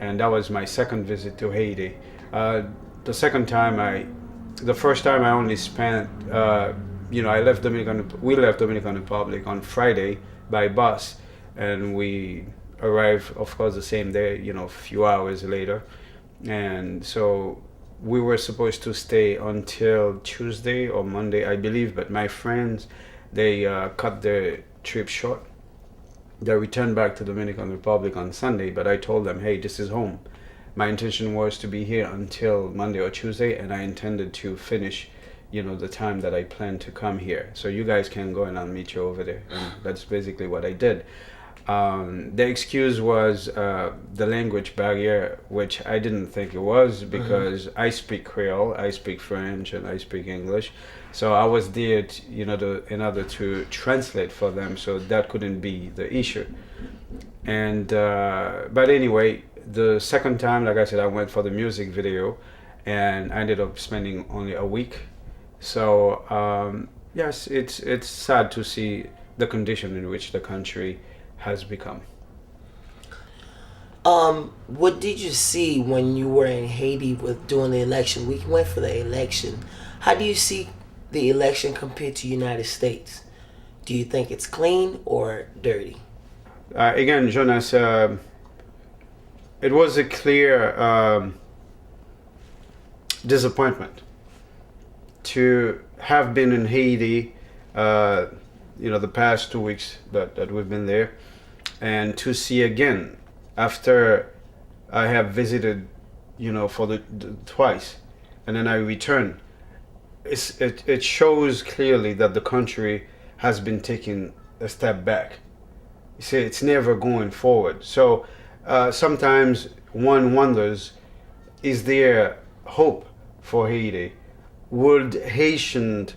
and that was my second visit to Haiti. Uh, the second time the first time I only spent, we left Dominican Republic on Friday by bus, and we arrived, of course, the same day, a few hours later. And so we were supposed to stay until Tuesday or Monday, I believe, but my friends, they cut their trip short. They returned back to Dominican Republic on Sunday, but I told them, hey, this is home. My intention was to be here until Monday or Tuesday, and I intended to finish, the time that I planned to come here. So you guys can go and I'll meet you over there. And that's basically what I did. The excuse was the language barrier, which I didn't think it was because I speak Creole, I speak French, and I speak English. So I was there, in order to translate for them. So that couldn't be the issue. And but anyway, the second time, like I said, I went for the music video, and I ended up spending only a week. So yes, it's sad to see the condition in which the country has become. What did you see when you were in Haiti with during the election? We went for the election. How do you see the election compared to United States? Do you think it's clean or dirty? Again, Jonas, it was a clear disappointment to have been in Haiti, the past 2 weeks that we've been there, and to see again after I have visited, for the twice, and then I return. It shows clearly that the country has been taking a step back. You see, it's never going forward. So sometimes one wonders, is there hope for Haiti? Would Haitians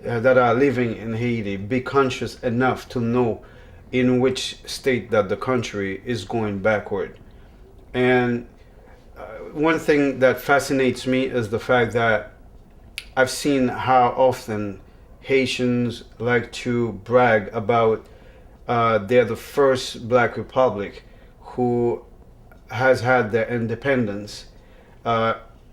that are living in Haiti be conscious enough to know in which state that the country is going backward? And one thing that fascinates me is the fact that I've seen how often Haitians like to brag about they're the first black republic who has had their independence.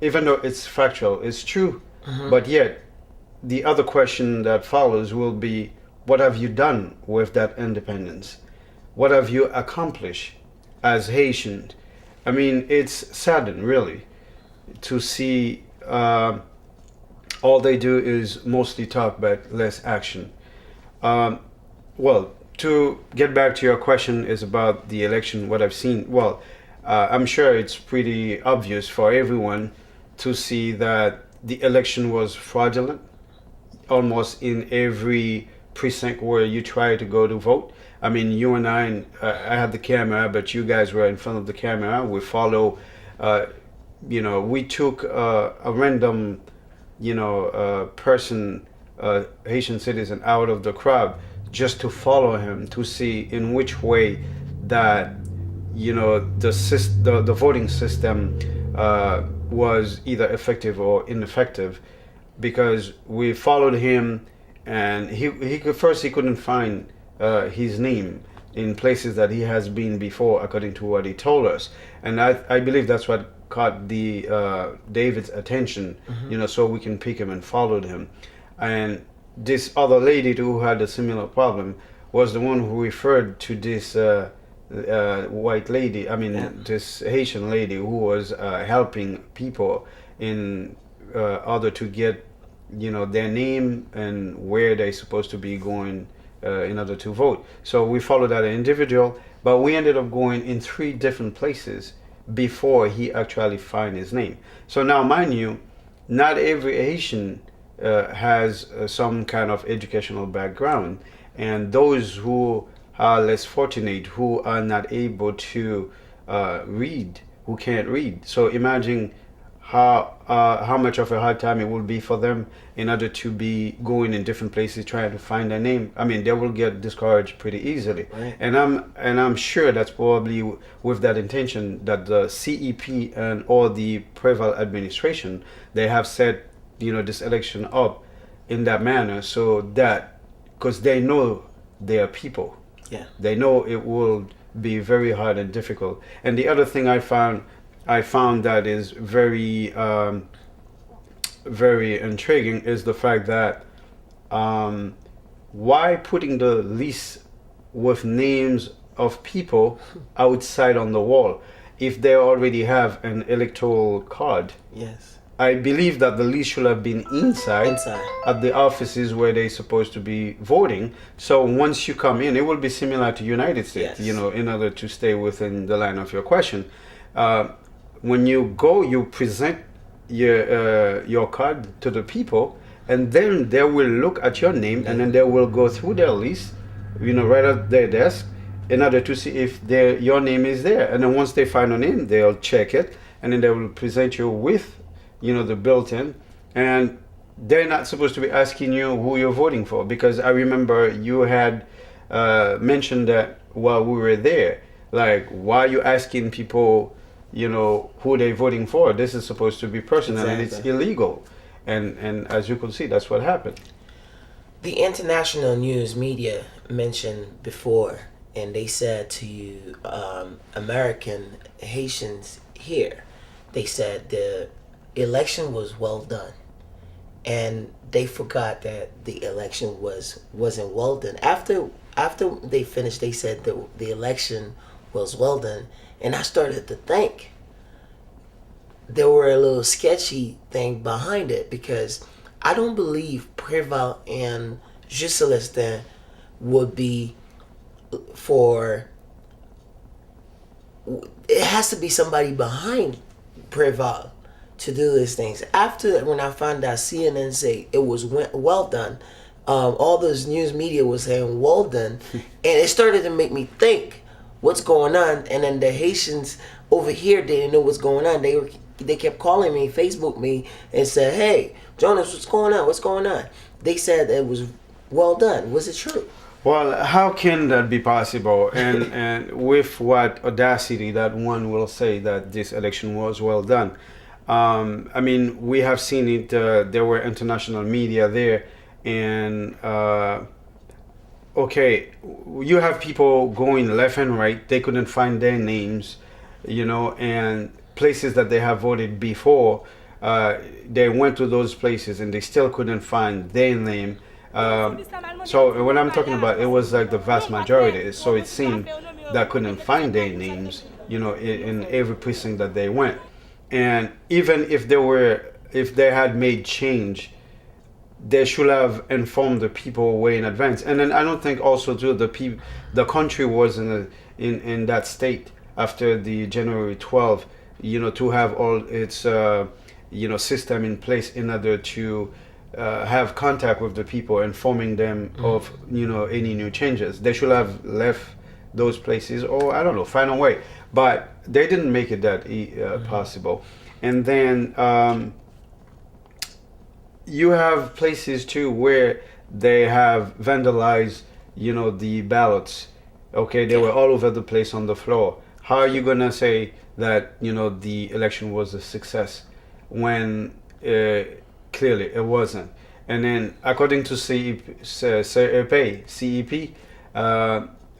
Even though it's factual, it's true. But yet, the other question that follows will be, what have you done with that independence? What have you accomplished as Haitian? I mean, it's saddening, really, to see all they do is mostly talk but less action. Um, well, to get back to your question is about the election, what I've seen. Well, I'm sure it's pretty obvious for everyone to see that the election was fraudulent almost in every precinct where you try to go to vote. I mean, you and I had the camera, but you guys were in front of the camera. We follow, we took a random, person, Haitian citizen out of the crowd just to follow him to see in which way that, the voting system was either effective or ineffective, because we followed him, and he couldn't find his name in places that he has been before, according to what he told us. And I believe that's what caught the David's attention, so we can pick him and followed him. And this other lady who had a similar problem was the one who referred to this white lady, this Haitian lady who was helping people in order to get, their name and where they're supposed to be going in order to vote. So we followed that individual, but we ended up going in 3 different places before he actually find his name. So now, mind you, not every Haitian has some kind of educational background, and those who are less fortunate, who are not able to read, who can't read. So imagine how much of a hard time it will be for them in order to be going in different places trying to find their name. I mean, they will get discouraged pretty easily. Right. And I'm sure that's probably with that intention that the CEP and or the Preval administration, they have set this election up in that manner, so that because they know they are people. Yeah. They know it will be very hard and difficult. And the other thing I found that is very intriguing is the fact that um, why putting the list with names of people outside on the wall if they already have an electoral card? Yes. I believe that the list should have been inside at the offices where they're supposed to be voting. So once you come in, it will be similar to United States, Yes. you know, in order to stay within the line of your question. When you go, you present your card to the people, and then they will look at your name, and then they will go through their list, you know, right at their desk, in order to see if your name is there. And then once they find a name, they'll check it, and then they will present you with, you know, the built-in. And they're not supposed to be asking you who you're voting for, because I remember you had mentioned that while we were there, like, why are you asking people, you know, who they're voting for? This is supposed to be personal, and it's illegal. And as you can see, that's what happened. The international news media mentioned before, and they said to American Haitians here, they said the election was well done, and they forgot that the election wasn't well done. After they finished, they said that the election was well done, and I started to think there were a little sketchy thing behind it, because I don't believe Préval and Juscelestin would be for. It has to be somebody behind Préval to do these things. After, when I found out CNN say it was well done, all those news media was saying well done, and it started to make me think what's going on. And then the Haitians over here didn't know what's going on. They kept calling me, Facebook me, and said, "Hey, Jonas, what's going on? What's going on?" They said it was well done. Was it true? Well, how can that be possible? And with what audacity that one will say that this election was well done? I mean, we have seen it. There were international media there, and okay, you have people going left and right. They couldn't find their names, you know, and places that they have voted before. They went to those places and they still couldn't find their name. So when I'm talking about, it was like the vast majority. So it seemed that couldn't find their names, you know, in every precinct that they went. And even if they had made change, they should have informed the people way in advance. And then I don't think also too the country was in that state after the January 12th, you know, to have all its you know, system in place in order to have contact with the people, informing them of, you know, any new changes. They should have left those places, or I don't know, find a way. But they didn't make it that possible. And then you have places too where they have vandalized, you know, the ballots. Okay, they were all over the place on the floor. How are you gonna say that, you know, the election was a success when clearly it wasn't? And then according to CEP,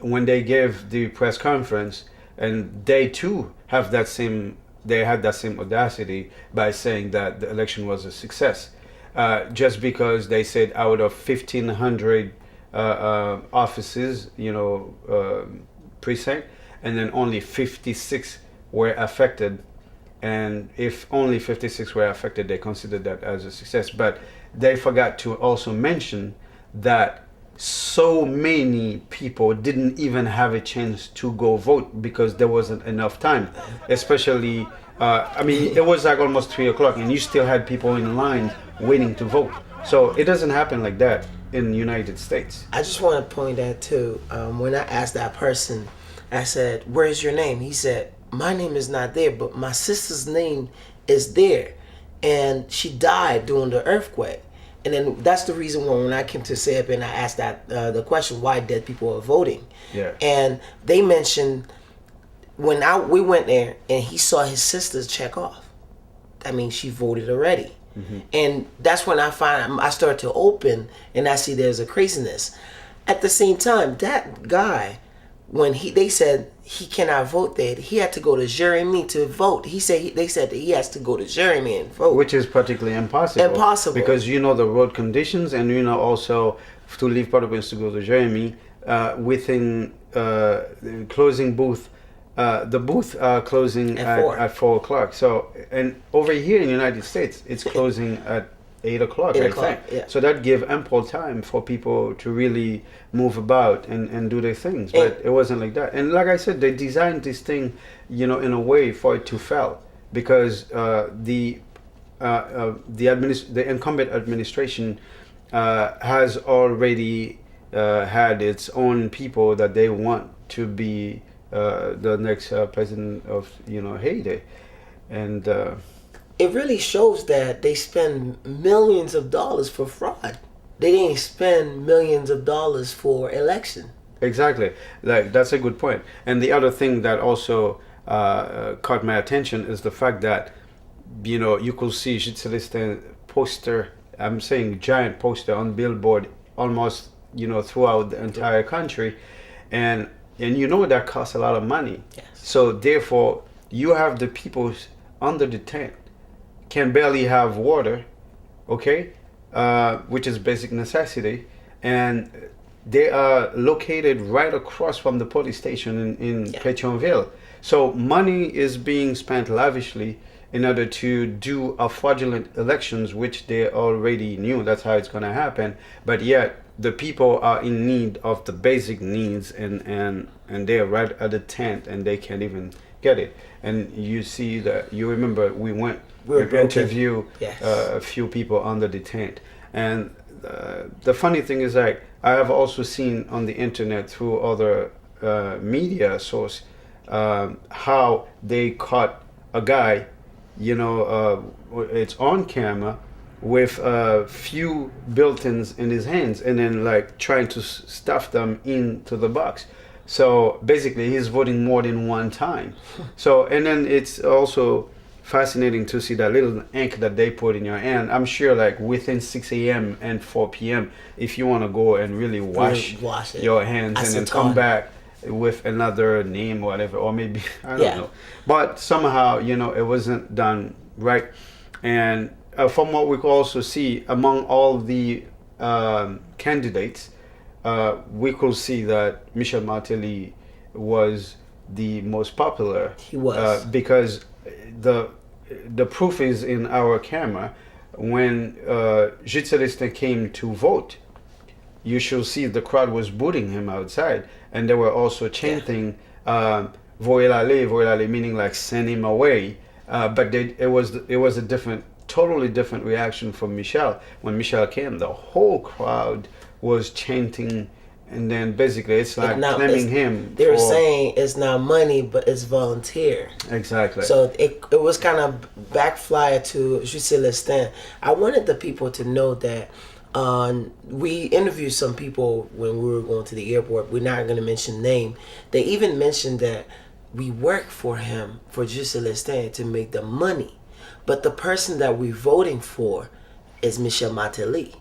when they gave the press conference, and they too have they had that same audacity by saying that the election was a success, just because they said out of 1,500 offices, you know, precinct, and then only 56 were affected. And if only 56 were affected, they considered that as a success. But they forgot to also mention that so many people didn't even have a chance to go vote because there wasn't enough time. Especially, I mean, it was like almost 3 o'clock, and you still had people in line waiting to vote. So it doesn't happen like that in the United States. I just want to point out too, when I asked that person, I said, "Where's your name?" He said, "My name is not there, but my sister's name is there, and she died during the earthquake." And then that's the reason why when I came to CEP and I asked that the question, why dead people are voting. Yeah. And they mentioned when we went there and he saw his sister's check off. That means she voted already. Mm-hmm. And that's when I start to open and I see there's a craziness. At the same time, that guy when they said he cannot vote there, he had to go to Jeremy to vote. They said that he has to go to Jeremy and vote, which is practically impossible. Impossible. Because you know the road conditions, and you know also to leave Port-au-Prince to go to Jeremy within the closing booth. The booth closing at 4 o'clock. So, and over here in the United States, it's closing at 8 o'clock, I think. Yeah. So that give ample time for people to really move about and do their things. But it wasn't like that. And like I said, they designed this thing, you know, in a way for it to fail, because the incumbent administration has already had its own people that they want to be the next president of, you know, Haiti. And it really shows that they spend millions of dollars for fraud. They didn't spend millions of dollars for election. Exactly. Like, that's a good point. And the other thing that also caught my attention is the fact that, you know, you could see Gilles Celestin poster, I'm saying giant poster on billboard almost, you know, throughout the entire country. And you know that costs a lot of money. Yes. So therefore, you have the people under the tent can barely have water, okay, which is basic necessity, and they are located right across from the police station in Pétionville. So money is being spent lavishly in order to do a fraudulent elections, which they already knew that's how it's going to happen. But yet the people are in need of the basic needs, and they're right at the tent and they can't even get it. And you see that, you remember we interview a few people under the tent. And the funny thing is, like, I have also seen on the internet through other media source how they caught a guy, you know, it's on camera with a few built-ins in his hands, and then like trying to stuff them into the box. So basically he's voting more than one time. So, and then it's also fascinating to see that little ink that they put in your hand. I'm sure like within 6 a.m. and 4 p.m. if you want to go and really wash your hands and then come back with another name or whatever, or maybe I don't know, but somehow, you know, it wasn't done right. And from what we could also see among all the candidates, we could see that Michel Martelly was the most popular. He was, because the proof is in our camera. When Gilles Celestin came to vote, you should see the crowd was booting him outside, and they were also chanting "Voyez-l'aller," meaning like send him away. But it was a totally different reaction from Michel. When Michel came, the whole crowd was chanting, and then basically it's like claiming him. They were saying it's not money, but it's volunteer. Exactly. So it was kind of backfire to Gilles Celestin. I wanted the people to know that we interviewed some people when we were going to the airport. We're not going to mention name. They even mentioned that we work for him, for Gilles Celestin, to make the money. But the person that we're voting for is Michel Martelly.